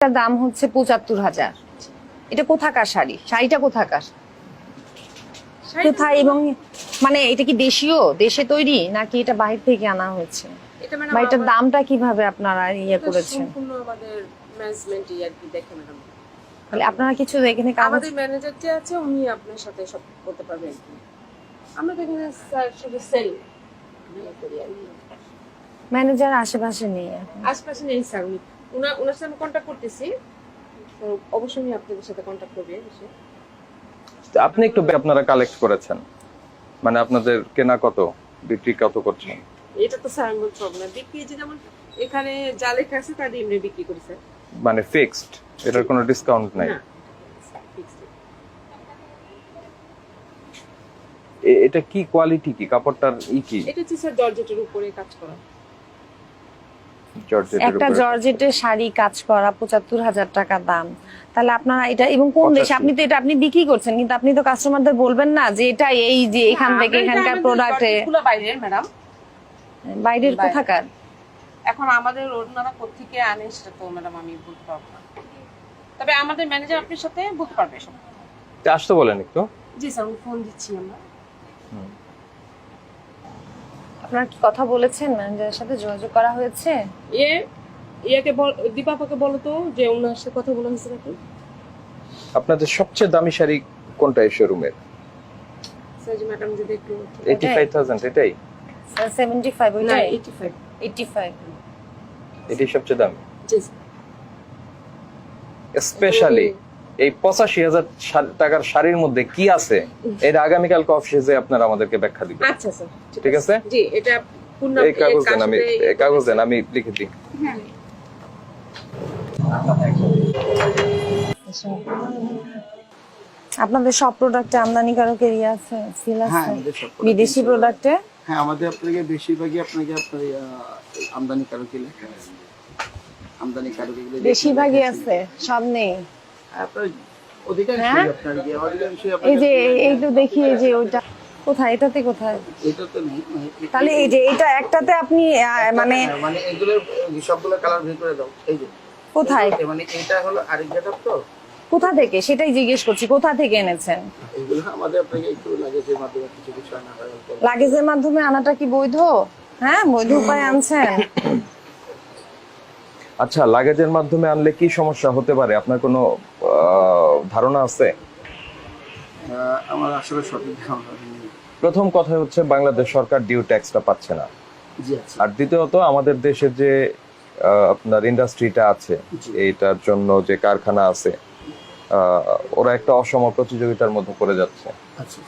এটার দাম হচ্ছে ৭৫,০০০। এটা কোথাকার শাড়ি? শাড়িটা কোথাকার? কোথায়? এবং মানে এটা কি দেশীয়, দেশে তৈরি নাকি এটা বাইরে থেকে আনা হয়েছে? বা এটার দামটা কিভাবে আপনারা করেছেন? সম্পূর্ণ আমাদের ম্যানেজমেন্টই আর কি দেখে ম্যাডাম। তাহলে আপনারা কিছু এখানে আমাদের ম্যানেজার যে আছে উনি আপনার সাথে সব করতে পারবেন। আমরা তো এখানে স্যার শুধু সেল করি আর কি। ম্যানেজার আশেপাশে নেই এখন। আশপাশে নেই স্যার, ওনার সাথে আমি কন্ট্যাক্ট করতেছি, তো অবশ্যই আমি আপনাদের সাথে কন্ট্যাক্ট করবে এসে। আপনি একটু আপনারা কালেক্ট করেছেন, মানে আপনাদের কেনা কত, বিক্রি কত করছেন? এটা তো স্যার আমি বলতে পারবো না। বিক্রি যে যেমন এখানে যা লেখা আছে তা দিয়ে আমরা বিক্রি করি স্যার। মানে ফিক্সড, এটার কোনো ডিসকাউন্ট নাই? না, ফিক্সড। এটা কি কোয়ালিটি, কি কাপড়টার কি? এটা হচ্ছে স্যার জর্জেটের উপরে কাজ করা। একটা জর্জেটের শাড়ি কাজ করা ৭৫,০০০ টাকা দাম। তাহলে আপনারা এটা, এবং কোন দেশে? আপনি তো এটা আপনি বিক্রি করছেন, কিন্তু আপনি তো কাস্টমারদের বলবেন না যে এটা এই যে এখান থেকে এখানকার প্রোডাক্টে। এগুলো বাইরের ম্যাডাম। বাইরের কোথাকার? এখন আমাদের ওনারা কোত্থেকে আনে সেটা তো ম্যাডাম আমি বলতে পারবো না, তবে আমাদের ম্যানেজার আপনার সাথে বলতে পারবে সব। আসতে বলেন একটু। জি স্যার, ফোন দিচ্ছি আমরা। আপনারা কি কথা বলেছেন? ম্যানেজারের সাথে যোগাযোগ করা হয়েছে? দীপাপাকে বলো তো যে ওনার সাথে কথা বলা হয়েছে নাকি। আপনাদের সবচেয়ে দামি শাড়ি কোনটা এই শোরুমের? স্যার জি ম্যাডাম যদি একটু 85,000 এটাই? স্যার 75 না, ওইটাই? 85 এটাই সবচেয়ে দামি? জি স্পেশালি এই 85,000 টাকার শাড়ির মধ্যে কি আছে, এটা আগামীকালকে অফিসে আপনারা আমাদেরকে ব্যাখ্যা দিবেন। আচ্ছা স্যার, ঠিক আছে? জি এটা পূর্ণ এই কাগজ দেন, আমি লিখে দিই। হ্যাঁ। আপনাদের সব প্রোডাক্টে আমদানিকারকের আছে, সিল হ্যাঁ, আছে? আমাদের সব বিদেশি প্রোডাক্টে? হ্যাঁ, আমাদের আপনাকে বেশিরভাগই আপনার আমদানিকারকই লেখা আছে। আমদানিকারকই বেশিরভাগই আছে, সব নেই। আপনার অধিকাংশই হ্যাঁ? আপনার অধিকাংশই এই যে এই তো দেখি, এই যে ওইটা কোথায়, এটাতে কোথায়? এটা তো নেই। তাহলে এই যে এটা একটাতে আপনি মানে মানে এগুলোর সবগুলো কালার বের করে দাও। এই যে কোথায়, মানে এটা হলো আরেক গেটআপ তো। কোথা থেকে সেটাই জিজ্ঞেস করছি, কোথা থেকে এনেছেন? এগুলো আমাদের আপনাকে একটু লাগেজের মাধ্যমে কিছু কিছু আনা হয়। লাগেজের মাধ্যমে আনাটা কি বৈধ? হ্যাঁ, বৈধ উপায়ে আনছেন? আচ্ছা, লাগেজের মাধ্যমে আনলে কি সমস্যা হতে পারে, আপনার কোনো ধারণা আছে? আমার আসলে সঠিক ধারণা নেই। প্রথম কথা হচ্ছে বাংলাদেশ সরকার ডিউ ট্যাক্সটা পাচ্ছে না। জি আচ্ছা। আর দ্বিতীয়ত আমাদের দেশের যে আপনার ইন্ডাস্ট্রিটা আছে, এইটার জন্য যে কারখানা আছে, ওরা একটা অসম প্রতিযোগিতার মধ্যে পড়ে যাচ্ছে। আচ্ছা।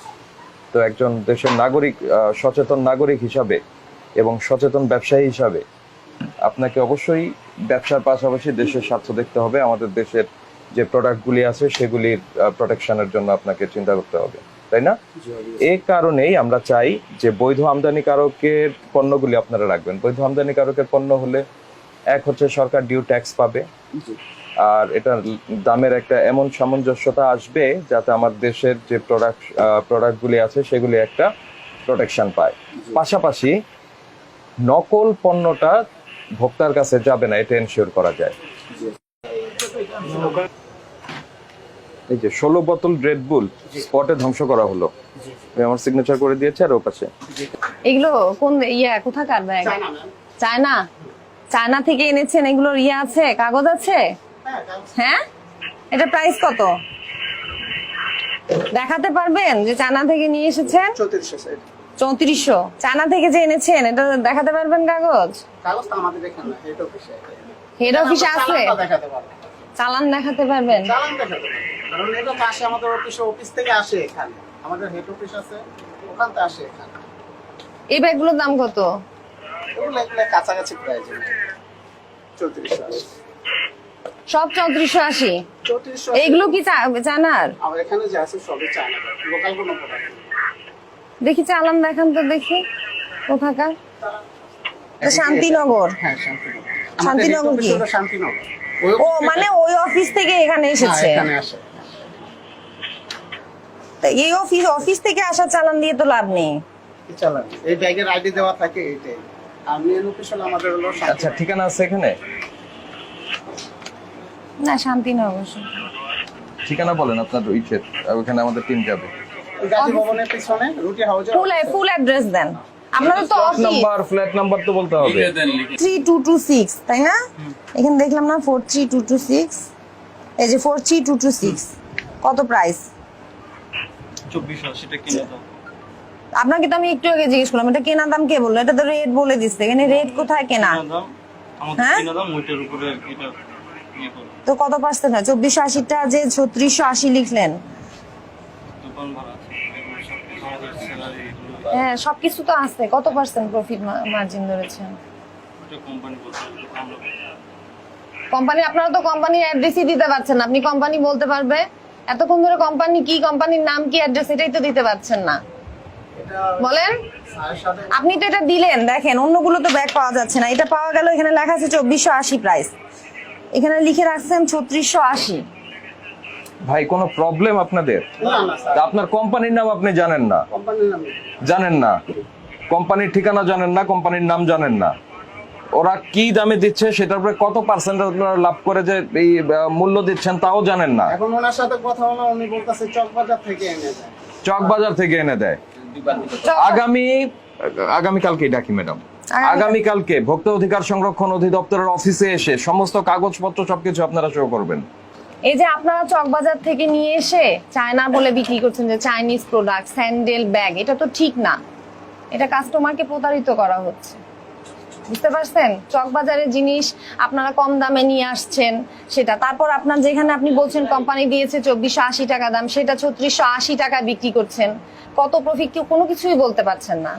তো একজন দেশের নাগরিক, সচেতন নাগরিক হিসাবে এবং সচেতন ব্যবসায়ী হিসাবে আপনাকে অবশ্যই ব্যবসার পাশাপাশি দেশের স্বার্থ দেখতে হবে। আমাদের দেশের যে প্রোডাক্টগুলি আছে সেগুলির প্রোটেকশনের জন্য আপনাকে চিন্তা করতে হবে, তাই না? এই কারণেই আমরা চাই যে বৈধ আমদানিকারকের পণ্যগুলি আপনারা রাখবেন। বৈধ আমদানিকারকের পণ্য হলে এক হচ্ছে সরকার ডিউ ট্যাক্স পাবে, আর এটার দামের একটা এমন সামঞ্জস্যতা আসবে যাতে আমার দেশের যে প্রোডাক্টগুলি আছে সেগুলি একটা প্রোটেকশন পায়। পাশাপাশি নকল পণ্যটা ভোক্তার কাছে যাবে না, এটা এনশিওর করা যায়। এই যে 16 বোতল রেড বুল স্পটে ধ্বংস করা হলো, আমার সিগনেচার করে দিয়েছে। আর ও পাশে এগুলো কোন কোথাকার ব্যাগ? চায়না? চায়না থেকে এনেছেন? এগুলোর আছে, কাগজ আছে? হ্যাঁ, এটা প্রাইস কত দেখাতে পারবেন যে চায়না থেকে নিয়ে এসেছেন? 3400। চায়না থেকে যে এনেছেন এটা দেখাতে পারবেন কাগজ? কাগজ তো আমাদের এখানে না, হেড অফিসে। হেড অফিসে আছে? দেখাতে পারবো। চালান দেখাতে পারবেন? চালান দেখাতে পারবো, কারণ এটা তো আসে আমাদের অফিস থেকে আসে এখানে। আমাদের হেড অফিস আছে, ওখান থেকে আসে এখানে। এই ব্যাগগুলোর দাম কত? এগুলো কাছাকাছি প্রাইস 3480। সব 3480? 3480। এইগুলো কি চায়নার? আমার এখানে যে আছে সবই চায়না, লোকাল কোনো প্রোডাক্ট। দেখি চালান দেখান তো দেখি কোথাকার। শান্তিনগর? হ্যাঁ, শান্তিনগর। শান্তিনগর কি? শান্তিনগর। ও মানে ওই অফিস থেকে এখানে এসেছে? এখানে আসে। এই অফিস থেকে আসা চালান দিয়ে তো লাভ নেই। কি চালান? এই ব্যাগের আইডি দেওয়া থাকে এটাই। আর মেন অফিস হলো আমাদের হলো। আচ্ছা, ঠিকানা আছে এখানে? না শান্তি না অবশ্যই। ঠিকানা বলেন আপনার ইচ্ছে, ওখানে আমাদের টিম যাবে। ওই গাজী ভবনের পিছনে রুটি হাউজে ফুল অ্যাড্রেস দেন আপনাদের তো অফিস। ফ্ল্যাট নাম্বার তো বলতে হবে। 43226 তাই না? এখানে দেখলাম না 43226, এই যে 43226 কত প্রাইস? 2480 টাকা কিনে দাও। আপনাকে তো আমি একটু আগে জিজ্ঞেস করলাম এটা কেনা দাম কে বললো? এটা তো রেট বলে দিচ্ছে, এখানে রেট কোথায় কেনা? কিনা দাম আমাদের হ্যাঁ? কিনা দাম ওইটার উপরে আর কি এটা ইয়ে করে তো কত পার্সেন্ট হয়? 2480টা যে 3680 লিখলেন। দোকান ভাড়া আছে এগুলো সব কিছু আমাদের স্যালারি এগুলো হ্যাঁ সবকিছু তো আছে, কত পার্সেন্ট প্রফিট মার্জিন ধরেছেন? ওটা কোম্পানি বলছে আমরা কোম্পানি, আপনারা তো কোম্পানির অ্যাড্রেসই দিতে পারছেন না। আপনি কোম্পানি বলতে পারবে? এতক্ষণ ধরে কোম্পানি কি, কোম্পানির নাম কি, অ্যাড্রেস এটাই তো দিতে পারছেন না। এটা বলেন। স্যারের সাথে আপনি তো এটা দিলেন, দেখেন অন্যগুলো তো ব্যাগ পাওয়া যাচ্ছে না, এটা পাওয়া গেল। এখানে লেখা আছে 2480 প্রাইস, এখানে লিখে রাখছেন 3680। ভাই কোনো প্রবলেম আপনাদের? না না স্যার, তা আপনার কোম্পানির নাম আপনি জানেন না? কোম্পানির নামে জানেন না, কোম্পানির ঠিকানা জানেন না, কোম্পানির নাম জানেন না। ওরা কি দামে দিচ্ছে সেটার উপরে কত পার্সেন্ট আপনারা লাভ করে যে এই মূল্য দিচ্ছেন তাও জানেন না। এখন ওনার সাথে কথা হলো, উনি বলতেছে চকবাজার থেকে এনে দেয়। চক বাজার থেকে এনে দেয়। আগামীকালকে ডাকি ম্যাডাম, আগামীকালকে ভোক্তা অধিকার সংরক্ষণ অধিদপ্তরের অফিসে এসে সমস্ত কাগজপত্র সবকিছু আপনারা শো করবেন। এই যে আপনারা চকবাজার থেকে নিয়ে এসে চায়না বলে বিক্রি করছেন, যে চাইনিজ প্রোডাক্ট, স্যান্ডেল, ব্যাগ, এটা তো ঠিক না। এটা কাস্টমারকে প্রতারিত করা হচ্ছে, বুঝতে পারছেন? চকবাজারের জিনিস আপনারা কম দামে নিয়ে আসছেন সেটা, তারপর আপনার যেখানে আপনি বলছেন কোম্পানি দিয়েছে 2480 টাকা দাম, সেটা 3680 টাকা বিক্রি করছেন। কত প্রফিট কেউ কোনো কিছুই বলতে পারছেন না।